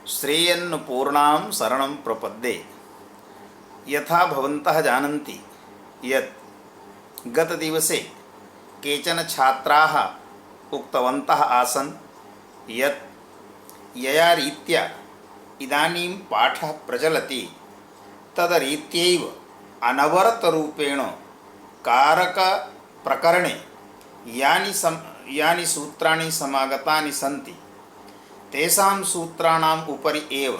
श्रेयन्पूर्णां शरणं प्रपद्ये। यथा भवन्तः जानन्ति यत् गतदिवसे केचन छात्राः उक्तवन्तः आसन् यत् यया रीत्या इदानीं पाठः प्रचलति तदरीत्यैव अनवरतरूपेण कारकप्रकरणे यानि सूत्राणि समागतानि सन्ति तेषां सूत्राणाम् उपरि एव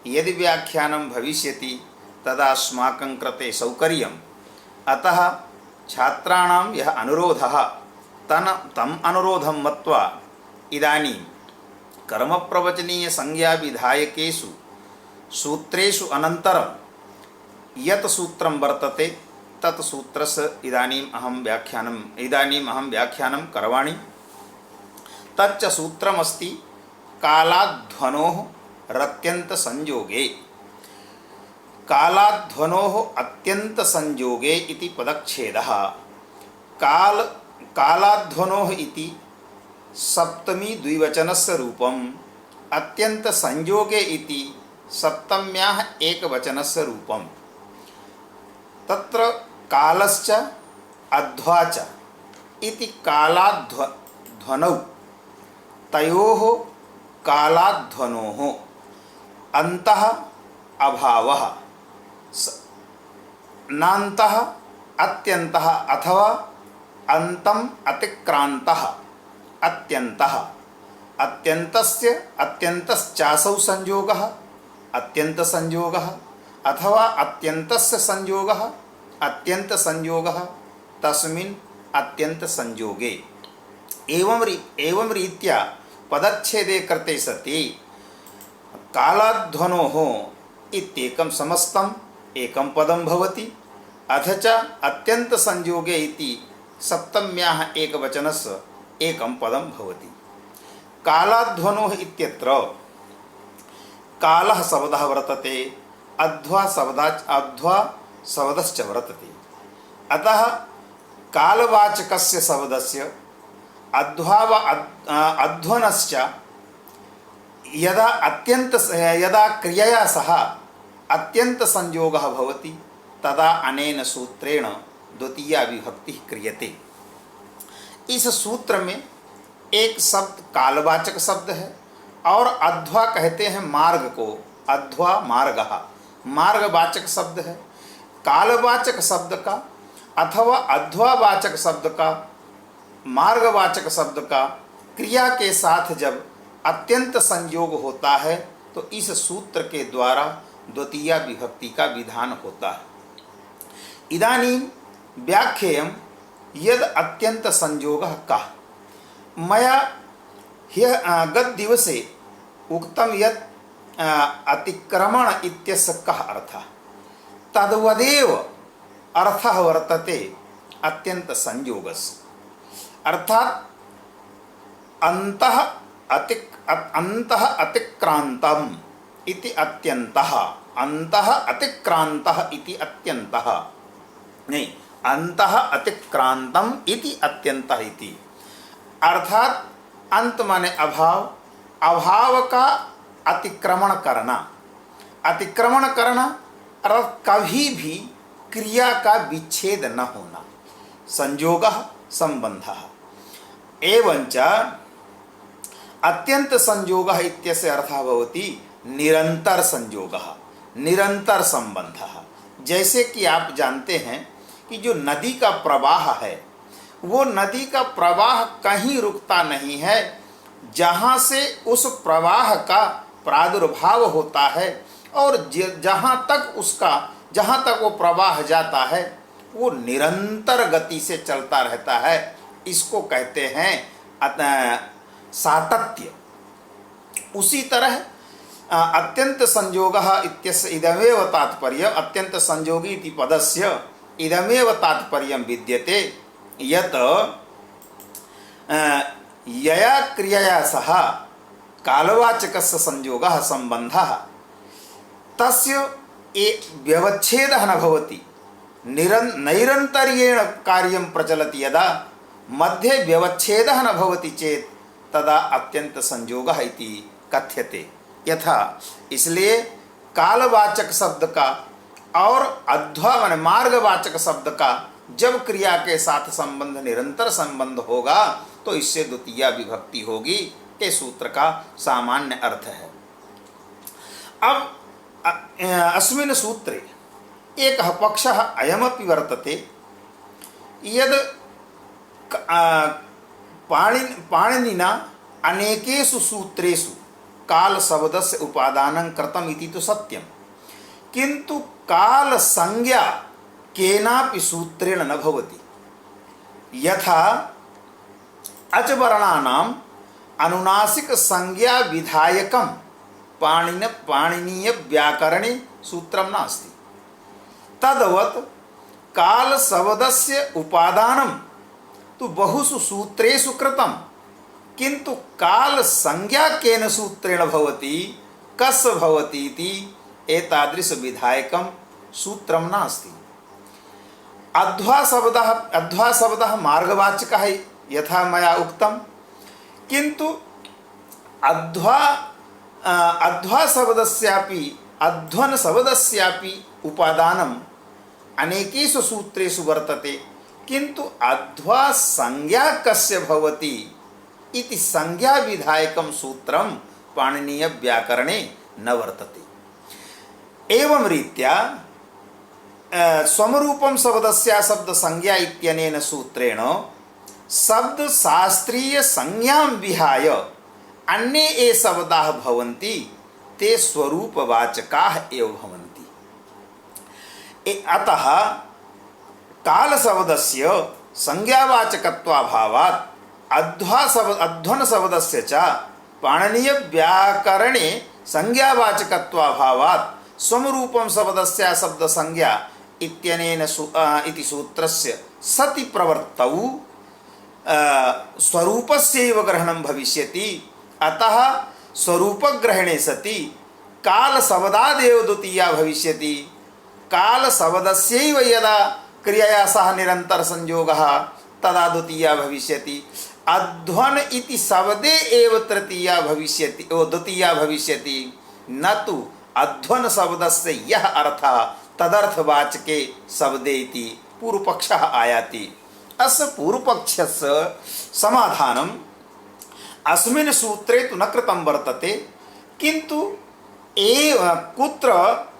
यदि व्याख्यानं भविष्यति तदा अस्माकं कृते सौकर्यम्। अतः छात्राणां यः अनुरोधः तम् अनुरोधं मत्वा इदानीं कर्मप्रवचनीयसंज्ञाविधायकेषु सूत्रेषु अनन्तरं यत् सूत्रं वर्तते तत् सूत्रस्य इदानीम् अहं व्याख्यानं करवाणि। तच्च सूत्रमस्ति कालाध्वनोः रत्यन्तसंयोगे। कालाध्वनोः अत्यन्तसंयोगे इति पदच्छेदः। कालाध्वनोः इति सप्तमी द्विवचनस्य रूपम्, अत्यन्तसंयोगे इति सप्तम्याः एकवचनस्य रूपम्। तत्र कालश्च अध्वा च इति कालाध्वनौ तयोः कालाध्वनोः अन्तः अभावः नान्तः अत्यन्तः अथवा अन्तम् अतिक्रान्तः अत्यन्तः। अत्यन्तस्य अत्यन्तश्चासौ संयोगः अत्यन्तसंयोगः अथवा अत्यन्तस्य संयोगः अत्यन्तसंयोगः तस्मिन् अत्यन्तसंयोगे। एवं रीत्या पदच्छेदे कृते सति कालाध्वनोः इत्येकं समस्तम् एकं पदं भवति। अथ च अत्यन्तसंयोगे इति सप्तम्याः एकवचनस्य एकं पदं भवति। कालाध्वनोः इत्यत्र कालः शब्दः वर्तते, अध्वा शब्दश्च वर्तते। अतः कालवाचकस्य शब्दस्य अध्वनश्च यदा क्रियया सह अत्यन्तसंयोगः भवति तदा अनेन सूत्रेण द्वितीया विभक्ति क्रियते। इस सूत्र में एक शब्द कालवाचक शब्द है और अध्वा कहते हैं मार्ग को। अध्वा मार्गः मार्गवाचक शब्द है। कालवाचक शब्द का अथवा अध्वावाचक शब्द का मार्गवाचक शब्द का क्रिया के साथ जब अत्यंत संयोग होता है तो इस सूत्र के द्वारा द्वितीया विभक्ति का विधान होता है। इदानीं व्याख्येयं यद अत्यंत संयोगः कः। मया गतदिवसे उक्तं यत् अतिक्रमण इत्यस्य कः अर्थः, तद्वदेव अर्थः वर्तते अत्यंत संयोगस्य। अर्थात अन्तः अतिक्रान्तम् इति अत्यन्तः, अन्तः अतिक्रान्तः इति अत्यन्तः, नहीं अन्तः अतिक्रान्तम् इति अत्यन्तः इति। अर्थात अंत माने अभाव, अभाव का अतिक्रमण करना। अतिक्रमण करना अर्थात कभी भी क्रिया का विच्छेद न होना, संयोगः संबंधः। एवंच अत्यंत संयोगः इत्यस्य अर्थः भवति निरंतर संयोगः, निरंतर संबंधः। जैसे कि आप जानते हैं कि जो नदी का प्रवाह है वो नदी का प्रवाह कहीं रुकता नहीं है। जहाँ से उस प्रवाह का प्रादुर्भाव होता है और जहाँ तक वो प्रवाह जाता है वो निरंतर गति से चलता रहता है। इसको कहते हैं सातत्य। उसी तरह अत्यंत संयोगः इत्यस्य इदमेव तात्पर्य, अत्यंत संयोगी इति पदस्य इदमेव तात्पर्यं विद्यते यत् यया क्रियया सह कालवाचकस्य संयोगः संबंधः तस्य व्यवच्छेदः न भवति। नैरन्तर्येण कार्यं प्रचलति यदा मध्ये व्यवच्छेदः न भवति चेत् तदा अत्यंत संयोगः इति कथ्यते। यथा, इसलिए कालवाचक शब्द का और अध्वा माने मार्गवाचक शब्द का जब क्रिया के साथ संबंध निरंतर संबंध होगा तो इससे द्वितीया विभक्ति होगी के सूत्र का सामान्य अर्थ है। अब अस्मिन् सूत्रे एकः पक्षः अयमपि वर्तते यद् पाणिनिना अनेकेषु सूत्रेषु काल शब्दस्य उपादानं कृतम् इति तु सत्यं, किन्तु काल संज्ञा केनापि सूत्रेण न भवति। यथा अचवर्णानाम् अनुनासिक संज्ञा विधायकं पाणिनीय व्याकरणे सूत्रं नास्ति, तद्वत् काल शब्दस्य उपादानं तु बहुषु सूत्रेषु कृतं, किन्तु काल संज्ञा केन सूत्रेण भवति, कस्य भवति इति एतादृश विधायकं सूत्रं नास्ति। अध्वा शब्दः मार्गवाचकः यथा मया उक्तं, किन्तु अध्वा शब्दस्यापि अध्वन शब्दस्यापि उपादानम् अनेकेषु सूत्रेषु वर्तते, किन्तु अध्वा संज्ञा कस्य भवति इति संज्ञा विधायकं सूत्रं पाणिनीय व्याकरणे न वर्तते। एवं रीत्या स्वमरूपं शब्दस्य शब्द संज्ञा इत्यनेन सूत्रेण शब्द शास्त्रीय संज्ञां विहाय अन्ये ये शब्दाः भवन्ति ते स्वरूपवाचकाः एव भवन्ति। अतः काल शब्दस्य संज्ञावाचकत्वाभावात् अध्वन शब्दस्य च पाणिनीय व्याकरणे संज्ञावाचकत्वाभावात् स्वमरूपं शब्दस्य शब्द संज्ञा इत्यनेन इति सूत्रस्य सति प्रवर्तौ स्वरूपस्यैव ग्रहणं भविष्यति। अतः स्वरूपग्रहणे सति काल शब्दादेव द्वितीया भविष्यति। काल शब्दस्यैव यदा क्रियया सह निरंतर संयोगः तदा द्वितीया भविष्यति। अध्वन इति शब्दे एव तृतीया भविष्यति द्वितीया भविष्यति, न तु अध्वन शब्दस्य यः अर्थः तदर्थवाचके शब्दे इति पूर्वपक्षः आयाति। अस्य पूर्वपक्षस्य समाधानम् अस्मिन् सूत्रे तु न कृतं वर्तते, किन्तु कुत्र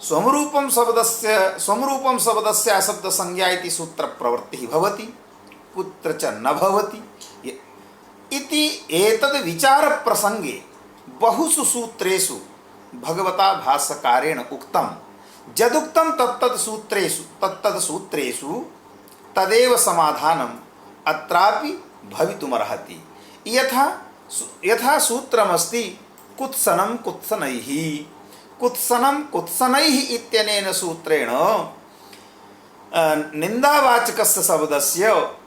स्वमरूपं शब्दस्य शब्द संज्ञा इति सूत्र प्रवृत्तिः भवति, कुत्र च न भवति इति एतद् विचार प्रसंगे बहुषु सूत्रेषु भगवता भाष्यकारेण उक्तं। यदुक्तं तत्तद् सूत्रेषु तदेव समाधानम् अत्रापि भवितुमर्हति। यथा सूत्रमस्ति कुत्सनं कुत्सनैः इत्यनेन सूत्रेण निंदावाचकस्य शब्दस्य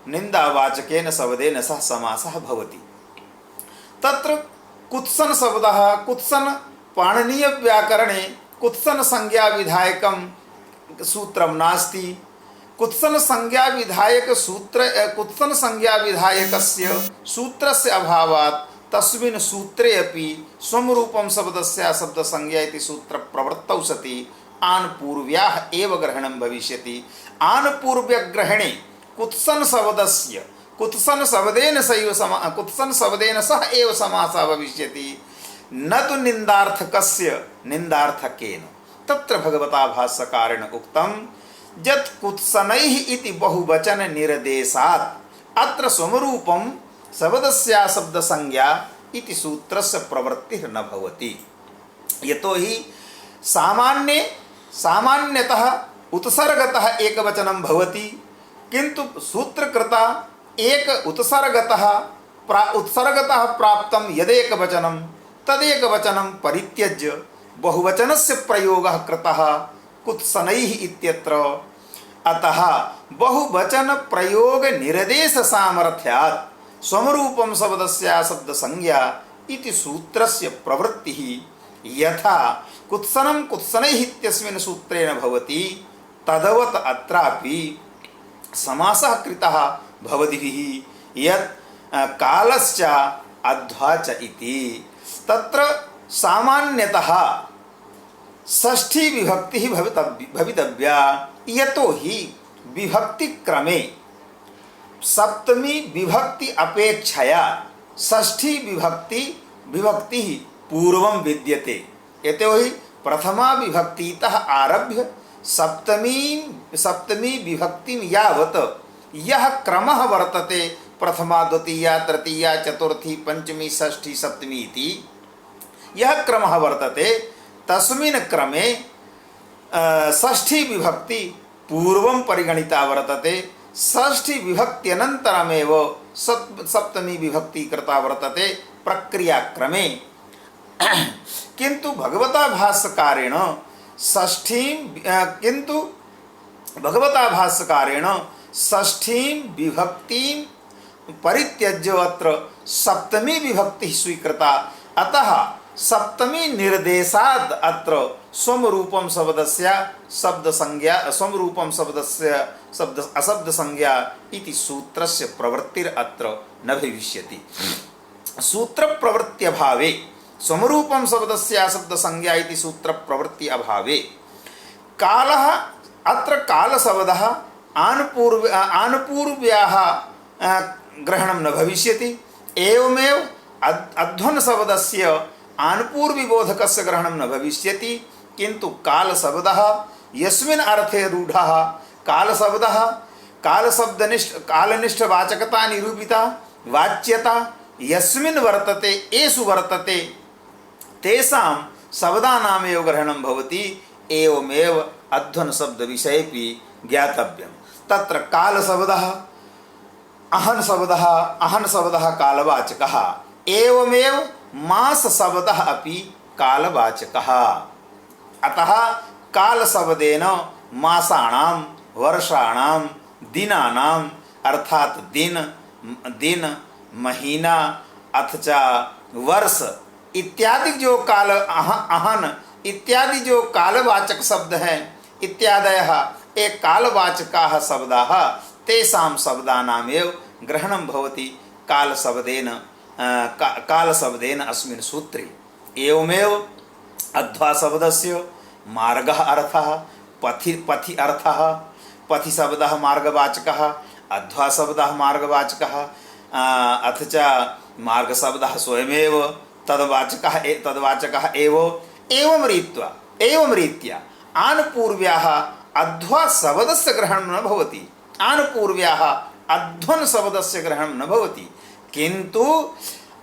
निंदावाचकेन शब्देन सह समासः भवति। तत्र कुत्सन शब्दः कुत्सन पाणिनीय व्याकरणे कुत्सन संज्ञा विधायकं सूत्रं नास्ति। कुत्सन संज्ञा विधायकस्य सूत्रस्य अभावात् तस्मिन् सूत्रे अपि स्वमरूपं शब्दस्य शब्द संज्ञा इति सूत्र प्रवृत्तौ सति आनपूर्व्याः एव ग्रहणं भविष्यति। आनपूर्व्यग्रहणे कुत्सन शब्देन सह एव समासः भविष्यति, न तु निंदार्थकस्य निंदार्थकेन। तत्र भगवता भाष्यकारेण उक्तं यत् कुत्सनैः इति बहुवचन निर्देशात् अत्र स्वमरूपं शब्दस्य शब्द संज्ञा इति सूत्रस्य प्रवृत्तिः न भवति। यतोहि सामान्यतः उत्सर्गतः एकवचनं भवति, किन्तु सूत्रकृता एक उत्सर्गतः प्राप्तं यदेकवचनं तदेकवचनं परित्यज्य बहुवचनस्य प्रयोगः कृतः कुत्सनैः इत्यत्र। अतः बहुवचन प्रयोग निर्देश सामर्थ्यात् स्वमरूपं शब्दस्य शब्द संज्ञा इति सूत्रस्य प्रवृत्तिः यथा कुत्सनं कुत्सनैः इत्यस्मिन् सूत्रेण भवति तदवत् अत्रापि समासः कृतः भवद्भिः यत् कालश्च अध्वा च इति। तत्र सामान्यतः षष्ठी विभक्ति भवितव्या, यतो हि विभक्ति क्रमे सप्तमी विभक्ति अपेक्षया षष्ठी विभक्ति पूर्वं विद्यते। यतो हि प्रथमा विभक्तितः आरभ्य सप्तमी विभक्ति यावत् यह क्रमः वर्तते, प्रथमा द्वितीया तृतीया चतुर्थी पंचमी षष्ठी सप्तमी इति यह क्रमः वर्तते, तस्मिन् क्रमे षष्ठी विभक्ति पूर्वं परिगणिता वर्तते, षष्ठी विभक्त्यनन्तरमेव सप्तमी विभक्ति कृता वर्तते प्रक्रियाक्रमे। किंतु भगवता भाष्यकारेण षष्ठीं विभक्तिं परित्यज्य अत्र सप्तमी विभक्ति स्वीकृता, अतः सप्तमी निर्देशाद अत्र स्वरूपम शब्दस्य शब्द संज्ञा स्वरूपम शब्दस्य शब्द अशब्द संज्ञा इति सूत्रस्य प्रवृत्तिर अत्र न भविष्यति। सूत्र प्रवृत्ति अभावे स्वरूपम शब्दस्य अशब्द संज्ञा इति सूत्र प्रवृत्ति अभावे कालः अत्र काल शब्दः आनुपूर्व्याः ग्रहणं न भविष्यति। एवमेव अध्वन शब्दस्य आनुपूर्विबोधकस्य ग्रहणं न भविष्यति। किंतु काल शब्दः यस्मिन् अर्थे रूढः काल शब्दः कालनिष्ठ वाचकता निरूपिता वाच्यता यस्मिन् वर्तते एषु वर्तते तेषां शब्दानामेव ग्रहणं भवति। एवमेव अध्वन शब्द विषयेपि ज्ञातव्यं। तत्र काल शब्दः अहन शब्दः कालवाचकः, एवमेव मास शब्दः अपि कालवाचकः। अतः काल शब्देन मासानां वर्षाणां दिनानां अर्थात दिन महीना अथवा वर्ष इत्यादि जो काल अहन इत्यादि जो कालवाचक शब्द हैं इत्यादयः ये कालवाचकाः शब्दाः तेषां शब्दानामेव ग्रहणं भवति कालशब्देन अस्मिन् सूत्रे। एवमेव अध्वा शब्दस्य मार्गः अर्थः पथि अर्थः पथि शब्दः मार्गवाचकः अध्वा शब्दः मार्गवाचकः अथ च मार्ग शब्दः स्वयमेव तद्वाचकः एवं रीत्या आनुपूर्व्याः अध्वा शब्दस्य ग्रहणं न भवति, आनुपूर्व्याः अध्वन शब्दस्य ग्रहणं न भवति। किंतु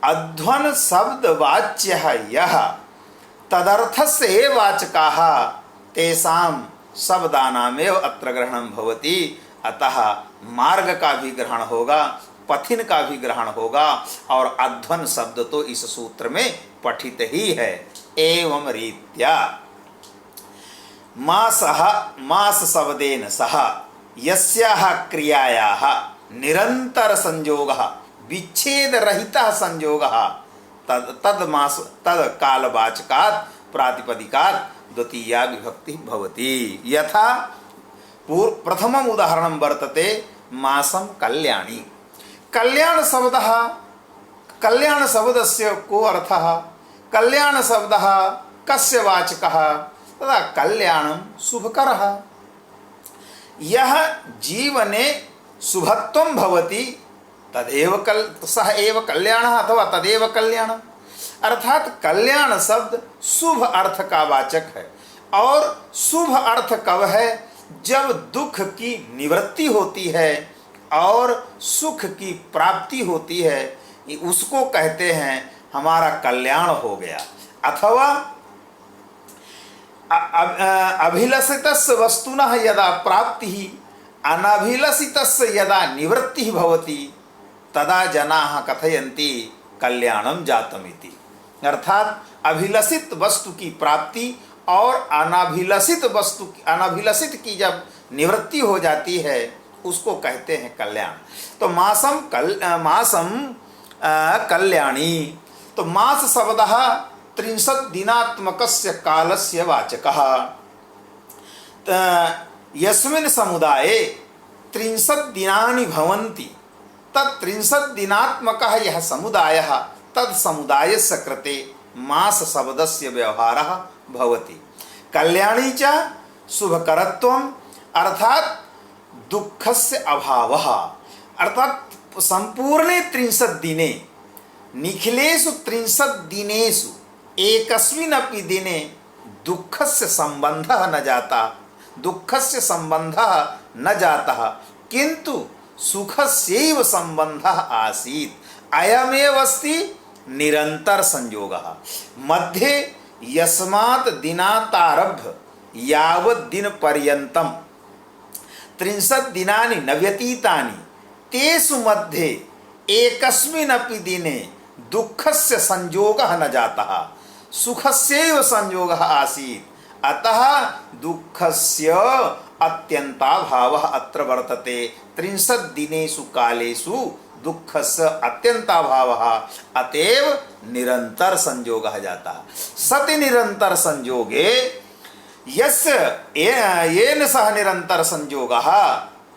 अध्वन शब्दवाच्यः यः तदर्थस्य एव वाचकाः तेषां शब्दानामेव अत्र ग्रहणं भवति। अतः मार्ग का भी ग्रहण होगा, पथिन का भी ग्रहण होगा, और अध्वन शब्द तो इस सूत्र में पठित ही है। एवं रीत्या मास शब्देन सह यस्याः क्रियायाः निरंतर संयोगः विच्छेद रहितः संयोगः तद कालवाचकात् प्रातिपदिकात् द्वितीया विभक्ति भवति। यथा प्रथमम् उदाहरणं वर्तते मासं कल्याणी। कल्याण शब्दस्य को अर्थः, कल्याण शब्दः कस्य वाचकः, तदा कल्याणं शुभकरः। यह जीवने शुभत्वं भवति तदेव सह एव कल्याणः अथवा तदेव कल्याणम्। अर्थात कल्याण शब्द शुभ अर्थ का वाचक है। और शुभ अर्थ कब है? जब दुख की निवृत्ति होती है और सुख की प्राप्ति होती है, उसको कहते हैं हमारा कल्याण हो गया। अथवा अभिलषितस्य वस्तुनः यदा प्राप्तिः अनभिलषितस्य यदा निवृत्तिः भवति तदा जनाः कथयन्ति कल्याणं जातमिति। अर्थात अभिलषित वस्तु की प्राप्ति और अनभिलषित की जब निवृत्ति हो जाती है उसको कहते हैं कल्याण। तो मासम कल्याणी, तो मास शब्दः 30 दिनात्मकस्य कालस्य वाचकः। यस्मिन् समुदाये 30 दिनानि भवन्ति तत् 30 दिनात्मकः यः समुदायः तत् समुदायस्य कृते मास शब्दस्य व्यवहारः भवति। कल्याणी च शुभकरत्वम् अर्थात दुःखस्य अभावः, अर्थात संपूर्णे 30 दिने निखिलेषु 30 दिनेषु एकस्मिन्नपि दिने दुःखस्य संबंधः न जाता, दुःखस्य संबंधः न जातः, किन्तु सुखस्यैव संबंधः आसीत्। अयमेव अस्ति निरंतर संयोगः। मध्ये यस्मात् दिनातारभ्य यावत् दिन पर्यन्तं 30 दिनानि न व्यतीतानि तेषु मध्ये एकस्मिन्नपि दिने दुःखस्य संयोगः न जातः, सुखस्यैव संयोगः आसीत्। अतः दुःखस्य अत्यन्ताभावः अत्र वर्तते। 30 दिनेषु कालेषु दुःखस्य अत्यन्ताभावः, अतएव निरंतर संयोगः जातः। सति निरंतर संयोगे यस्य येन सह निरंतर संयोगः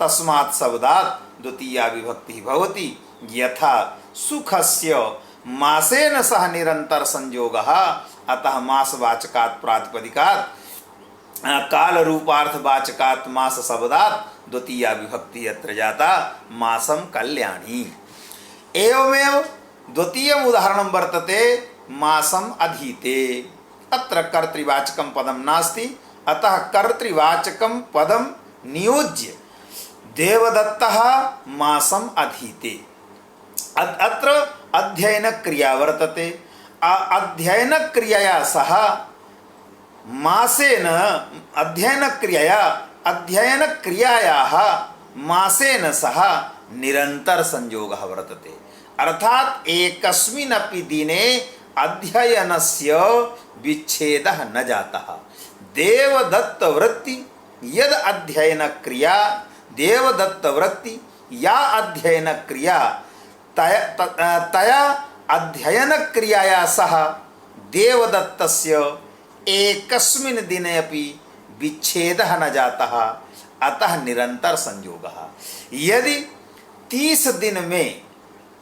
तस्मात् शब्दात् द्वितीया विभक्ति भवति। यथा सुखस्य मासेन सह निरंतर संयोगः, अतः मासवाचकात् प्रातिपदिकात् काल रूपार्थवाचकात् मास शब्दात् द्वितीया विभक्ति अत्र जाता मासम कल्याणी। एवमेव द्वितीयम् उदाहरणं वर्तते मासम अधीते। अत्र कर्तृवाचकं पदं नास्ति, अतः कर्तृवाचकं पदं नियोज्य देवदत्तः मासम अधीते। अत्र अध्ययन क्रिया वर्तते। अध्ययन क्रियया सह मासेन अध्ययन क्रियायाः मासेन सह निरंतर संयोगः वर्तते। अर्थात एकस्मिन्नपि दिने अध्ययनस्य विच्छेदः न जातः। देवदत्त वृत्ति यद अध्ययन क्रिया, देवदत्त वृत्ति या अध्ययन क्रिया तया अध्ययन क्रियाया सह देवदत्तस्य एकस्मिन् दिने अपि विच्छेदः न जातः, अतः निरंतर संयोगः। यदि 30 दिन में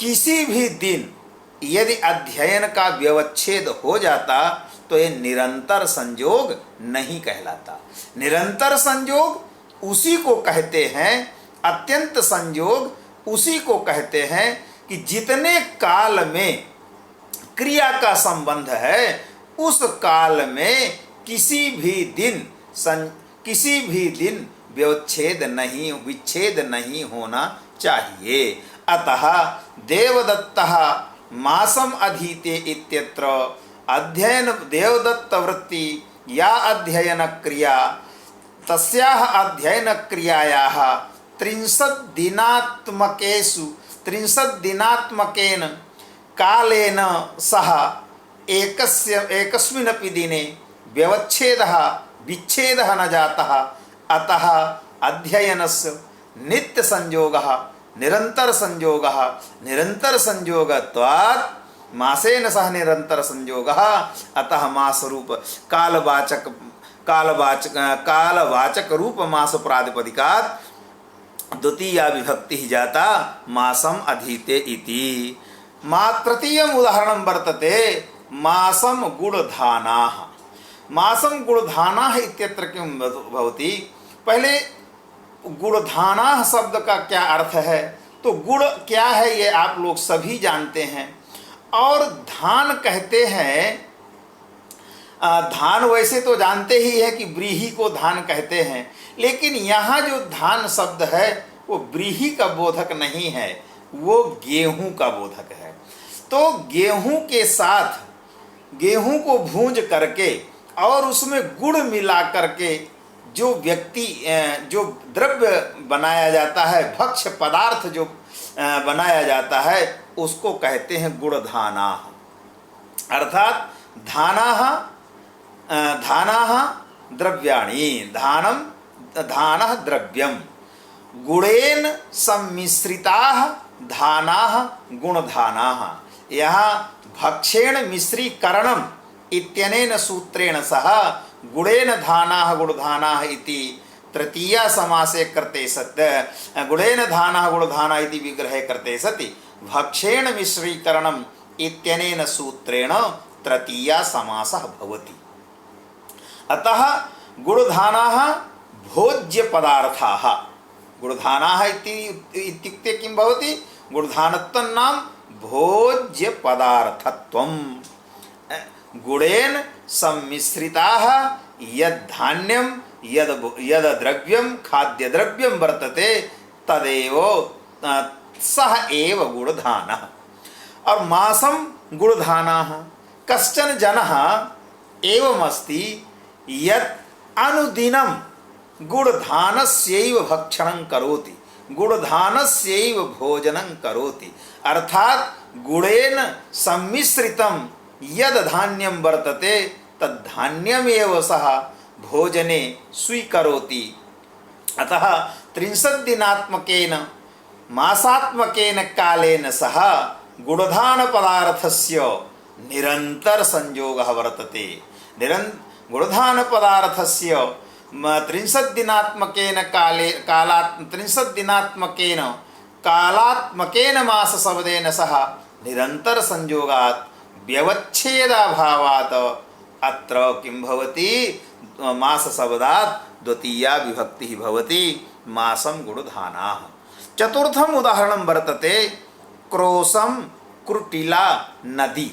किसी भी दिन यदि अध्ययन का व्यवच्छेद हो जाता तो ये निरंतर संयोग नहीं कहलाता। निरंतर संयोग उसी को कहते हैं, अत्यंत संयोग उसी को कहते हैं कि जितने काल में क्रिया का संबंध है उस काल में किसी भी दिन विच्छेद नहीं होना चाहिए। अतः देवदत्तः मासम अधीते इत्यत्र अध्ययन देवदत्त वृत्ति या अध्ययन क्रिया तस्याः अध्ययन क्रियायाः 30 दिनात्मकेन कालेन सह एकस्मिन्नपि दिने विच्छेदः न जातः। अतः अध्ययनस्य नित्य संयोगः निरंतर संयोगत्वात् मासेन सह निरंतर संयोगः। अतः मास रूप कालवाचक रूप मास प्रातिपदिकात् द्वितीया विभक्ति जाता मासम अधीते इति। तृतीयम् उदाहरणं वर्तते मासम गुणधानाः। मासम गुणधानाः इत्यत्र किं भवति? पहले गुणधानाः शब्द का क्या अर्थ है, तो गुण क्या है ये आप लोग सभी जानते हैं। और धान कहते हैं, धान वैसे तो जानते ही है कि व्रीहि को धान कहते हैं, लेकिन यहाँ जो धान शब्द है वो व्रीहि का बोधक नहीं है, वो गेहूं का बोधक है। तो गेहूं के साथ गेहूं को भूंज करके और उसमें गुड़ मिला करके जो द्रव्य बनाया जाता है, भक्ष्य पदार्थ जो बनाया जाता है, उसको कहते हैं गुणधानाः। अर्थात धानाः द्रव्याणि, धानः द्रव्यम, गुणेन सम्मिश्रिताः धानाः गुणधानाः। यहाँ भक्षेण मिश्रीकरणम इत्यनेन सूत्रेण सह गुणेन धानाः गुणधानाः इति तृतीया समासे कृते सत् गुणेन धानाः गुणधानाः इति विग्रहे कृते सति भक्षेण मिश्रीकरणम इत्यनेन सूत्रेण तृतीया समासः भवति। अतः गुणधानाः भोज्य पदार्थाः, गुणधानाः इत्युक्ते किं भवति? गुणधानत्वं नाम भोज्य पदार्थत्वम्। गुणेन सम्मिश्रिताः यद् धान्यं यद् द्रव्यं खाद्यद्रव्यं वर्तते तदेव सः एव गुणधानः। और मासं गुणधानाः, कश्चन जनः एवमस्ति यत् अनुदिनं गुणधानस्यैव भक्षणं करोति, गुणधानस्यैव भोजनं करोति। अर्थात गुणेन सम्मिश्रितं यद् धान्यं वर्तते तद्धान्यमेव सः भोजने स्वीकरोति। अतः 30 दिनात्मकेन मासात्मकेन कालेन सह गुणधान पदार्थस्य निरंतर संयोगः वर्तते। गुणधान पदार्थस्य 30 दिनात्मकेन कालात्मकेन मास शब्देन सह निरंतर संयोगात् व्यवच्छेदाभावात् अत्र किं भवति? मास शब्दात् द्वितीया विभक्तिः भवति, मासं गुणधानाः। चतुर्थम उदाहरणं वर्तते क्रोशम कुटिला नदी।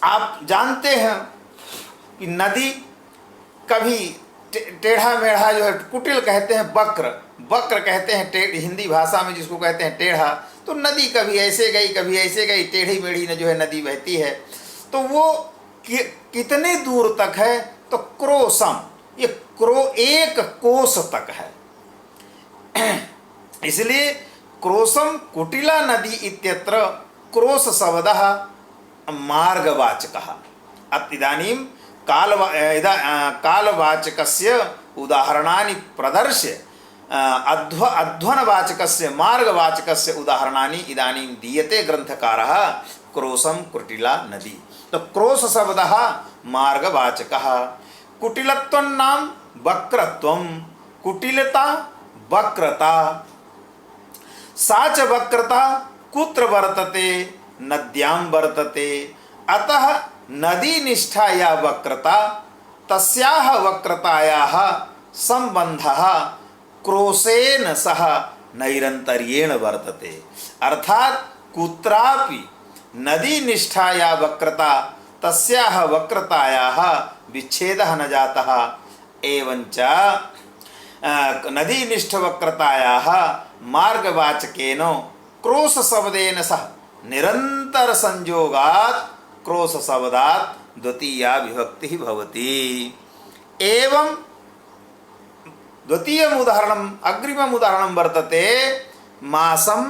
आप जानते हैं कि नदी कभी टेढ़ा मेढ़ा जो है, कुटिल कहते हैं वक्र, वक्र कहते हैं हिंदी भाषा में जिसको कहते हैं टेढ़ा। तो नदी कभी ऐसे गई कभी ऐसे गई, टेढ़ी मेढ़ी न जो है नदी बहती है। तो वो कितने दूर तक है? तो क्रोशम, ये एक कोस तक है। इसलिए क्रोशम कुटिला नदी इत्यत्र क्रोश शब्दः मार्गवाचकः। इदानीं कालवाचकस्य उदाहरणानि प्रदर्श्य अध्वनवाचकस्य मार्गवाचकस्य उदाहरणानि इदानीं दीयते ग्रंथकारः क्रोशम कुटिला नदी। तो क्रोश शब्दः मार्गवाचकः। कुटिलत्वं नाम वक्रत्वं, कुटिलता वक्रता। सा च वक्रता कुत्र वर्तते? नद्यां वर्तते। अतः नदीनिष्ठा या वक्रता तस्याः वक्रतायाः संबंधः क्रोशेन सह नैरन्तर्येण वर्तते। अर्थात कुत्रापि नदीनिष्ठा या वक्रता तस्याः वक्रतायाः विच्छेदः न जातः। एवञ्च नदीनिष्ठ वक्रतायाः मार्गवाचकेन क्रोश शब्देन सह निरंतर संयोगात् क्रोश शब्दात् द्वितीया विभक्तिः भवति। एवं द्वितीयम् उदाहरणम् अग्रिमम् उदाहरणं वर्तते मासं